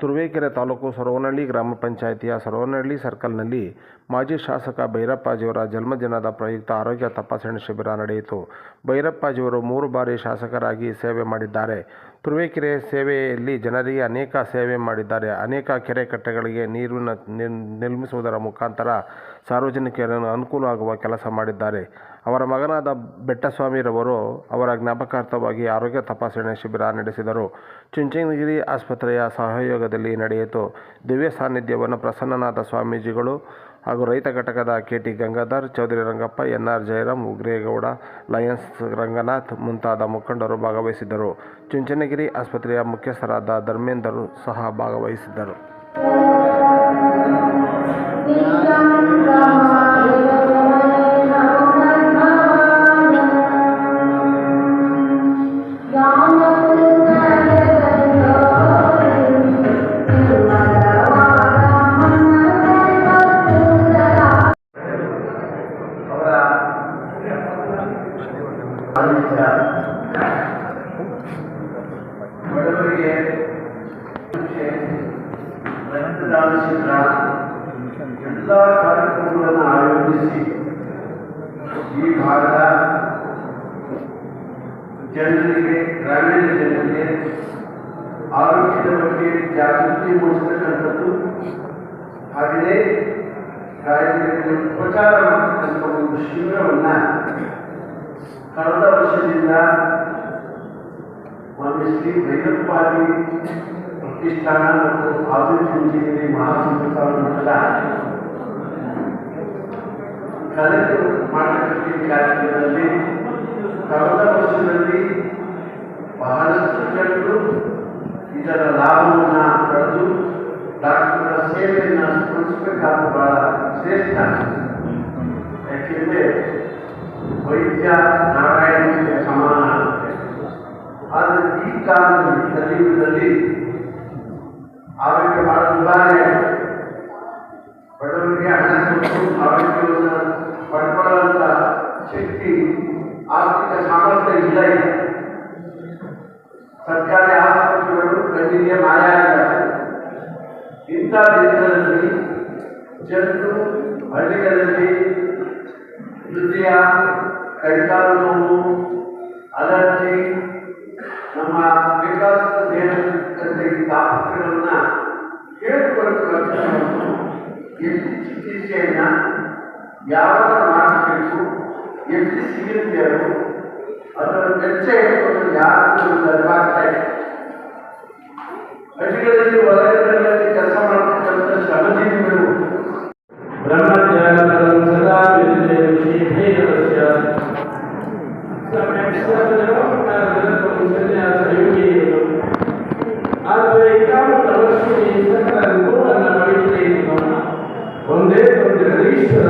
ತುರುವೇಕೆರೆ ತಾಲೂಕು ಸೊರವನಹಳ್ಳಿ ಗ್ರಾಮ ಪಂಚಾಯಿತಿಯ ಸೊರವನಹಳ್ಳಿ ಸರ್ಕಲ್ನಲ್ಲಿ ಮಾಜಿ ಶಾಸಕ ಭೈರಪ್ಪಾಜಿಯವರ ಜನ್ಮದಿನದ ಪ್ರಯುಕ್ತ ಆರೋಗ್ಯ ತಪಾಸಣೆ ಶಿಬಿರ ನಡೆಯಿತು. ಭೈರಪ್ಪಾಜಿಯವರು 3 ಬಾರಿ ಶಾಸಕರಾಗಿ ಸೇವೆ ಮಾಡಿದ್ದಾರೆ. ತುರುವೇಕೆರೆ ಸೇವೆಯಲ್ಲಿ ಜನರಿಗೆ ಅನೇಕ ಸೇವೆ ಮಾಡಿದ್ದಾರೆ. ಅನೇಕ ಕೆರೆ ಕಟ್ಟೆಗಳಿಗೆ ನೀರು ನಿರ್ಮಿಸುವುದರ ಮುಖಾಂತರ ಸಾರ್ವಜನಿಕರಿಗೆ ಅನುಕೂಲವಾಗುವ ಕೆಲಸ ಮಾಡಿದ್ದಾರೆ. ಅವರ ಮಗನಾದ ಬೆಟ್ಟಸ್ವಾಮಿರವರು ಅವರ ಜ್ಞಾಪಕಾರ್ಥವಾಗಿ ಆರೋಗ್ಯ ತಪಾಸಣೆ ಶಿಬಿರ ನಡೆಸಿದರು. ಚುಂಚನಗಿರಿ ಆಸ್ಪತ್ರೆಯ ಸಹಯೋಗದಲ್ಲಿ ನಡೆಯಿತು. ದಿವ್ಯ ಸಾನ್ನಿಧ್ಯವನ್ನು ಪ್ರಸನ್ನನಾದ ಸ್ವಾಮೀಜಿಗಳು ಹಾಗೂ ರೈತ ಘಟಕದ KT. Gangadhar, Chaudhary Rangappa, N R. Jayaram, ಉಗ್ರೇಗೌಡ, Lions Ranganath ಮುಂತಾದ ಮುಖಂಡರು ಭಾಗವಹಿಸಿದ್ದರು. ಚುಂಚನಗಿರಿ ಆಸ್ಪತ್ರೆಯ ಮುಖ್ಯಸ್ಥರಾದ ಧರ್ಮೇಂದ್ರ ಸಹ ಭಾಗವಹಿಸಿದ್ದರು. ಬಡವರಿಗೆ ರಕ್ತದಾನ ಶಿಬಿರ ಎಲ್ಲ ಕಾರ್ಯಕ್ರಮಗಳನ್ನು ಆಯೋಜಿಸಿ ಈ ಭಾಗದ ಜನರಿಗೆ, ಗ್ರಾಮೀಣ ಜನರಿಗೆ ಆರೋಗ್ಯದ ಬಗ್ಗೆ ಜಾಗೃತಿ ಮೂಡಿಸತಕ್ಕಂಥದ್ದು, ಹಾಗೆಯೇ ಕಾಯಿಲೆಗಳಿಗೆ ಉಪಚಾರ ಮಾಡತಕ್ಕಂಥ ಒಂದು ಶಿಬಿರವನ್ನು ಕಳೆದ ವರ್ಷದಿಂದ ಮಾನ್ಯ ಶ್ರೀ ಭೈರಪ್ಪಾಜಿ ಪ್ರತಿಷ್ಠಾನ ಮತ್ತು ಆಧುನಿಕ ಮಹಾಸಂಸ್ಥಾನ ಮಟ್ಟದ ಮಾಡತಕ್ಕಂಥ ಕಾರ್ಯಕ್ರಮದಲ್ಲಿ ಕಳೆದ ವರ್ಷದಲ್ಲಿ ಬಹಳಷ್ಟು ಜನರು ಇದರ ಲಾಭವನ್ನು ಪಡೆದು ಡಾಕ್ಟರ್ ಸೇವೆಯನ್ನು ಸ್ಮರಿಸಬೇಕಾದ ಬಹಳ ಶ್ರೇಷ್ಠ. ಯಾಕೆಂದರೆ ವೈದ್ಯ ನಾರಾಯಣನಿಗೆ ಸಮಾನ. ಆದರೆ ಈ ಕಾಲದಲ್ಲಿ ಕಲಿಯುಗದಲ್ಲಿ ಆರೋಗ್ಯ ಬಹಳ ದುಬಾರಿ. ಬಡವರಿಗೆ ಹಣ ಕೊಟ್ಟು ಆರೋಗ್ಯವನ್ನು ಪಡ್ಕೊಳ್ಳುವಂಥ ಶಕ್ತಿ, ಆರ್ಥಿಕ ಸಾಮರ್ಥ್ಯ ಇಲ್ಲ. ಸರ್ಕಾರಿ ಆಸ್ಪತ್ರೆಗಳು ಕಣ್ಣಿಗೆ ಮಾಯ ಆಗಿದ್ದಾರೆ. ಇಂಥ ದಿನಗಳಲ್ಲಿ ಜನರು ಹಳ್ಳಿಗಳಲ್ಲಿ ಹೃದಯ, ಕೈಕಾಲು ನೋವು, ಅಲರ್ಜಿ, ನಮ್ಮ ವಿಕಾಸದ ದೇಹದ ತಾಪತ್ರಗಳನ್ನು ಹೇಳಿಕೊಳ್ಳುವ ಎಷ್ಟು ಚಿಕಿತ್ಸೆಯನ್ನು ಯಾವಾಗ ಮಾಡಬೇಕು, ಎಷ್ಟು ಸಿಗುತ್ತೆ, ಅದರ ವೆಚ್ಚ ಇಟ್ಕೊಂಡು ಯಾರು ನೆರವಾಗ್ತಾ ಇದೆ. ಹಳ್ಳಿಗಳಲ್ಲಿ ಹೊರಗಡೆಗಳಲ್ಲಿ ಕೆಲಸ ಮಾಡತಕ್ಕಂಥ ಶ್ರಮಜೀವಿಗಳು ಒಂದೇ ಒಂದು ಜಗದೀಶ್ವರ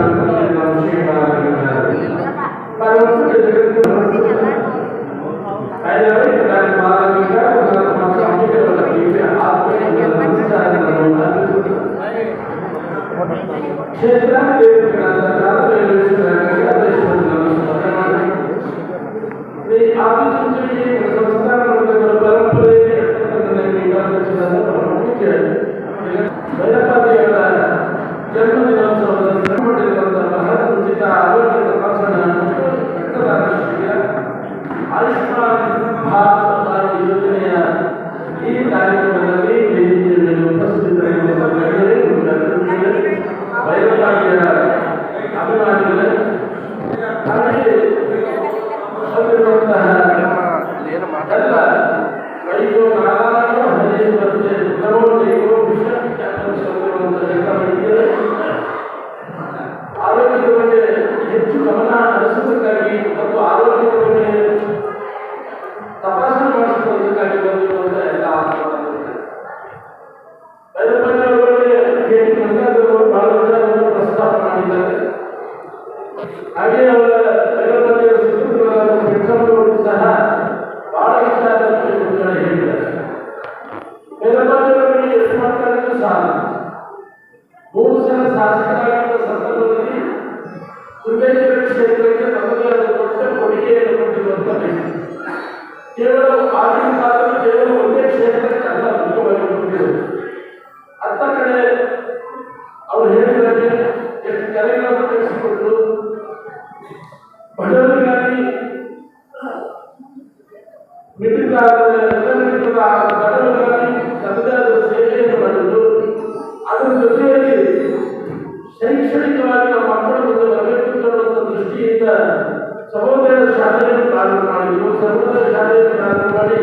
ಶಾಸಕರಾಗಿದ್ದ ಸಂದರ್ಭದಲ್ಲಿ ತುರುವೇಕೆರೆ ಕ್ಷೇತ್ರಕ್ಕೆ ತಮ್ಮದೇ ಆದ ದೊಡ್ಡ ಕೊಡುಗೆಯನ್ನು ಕೊಟ್ಟಿರುವಂತಹ ಕೇವಲ ಆಗಿನ ಕಾಲದಲ್ಲಿ ಕೇವಲ ಒಂದೇ ಕ್ಷೇತ್ರಕ್ಕೆ ಅಲ್ಲ ಮುಖ್ಯವಾಗಿ ಕೊಟ್ಟಿರುವುದು. ಮಿಡಿತ ಮಿಡಿತದ ಘಟನೆಗಳಲ್ಲಿ ತಮ್ಮದಾದ ಸೇವೆಯನ್ನು ಮಾಡಿದ್ದು, ಅದರ ಜೊತೆಯಲ್ಲಿ ಶೈಕ್ಷಣಿಕವಾಗಿ ನಮ್ಮ ಮಕ್ಕಳ ಮುಂದೆ ಬರಬೇಕು ಅನ್ನುವಂಥ ದೃಷ್ಟಿಯಿಂದ ಸಮುದಾಯ ಶಾಲೆಯನ್ನು ಪ್ರಾರಂಭ ಮಾಡಿದ್ರು. ಸಮುದಾಯ ಶಾಲೆಯನ್ನು ಪ್ರಾರಂಭ ಮಾಡಿ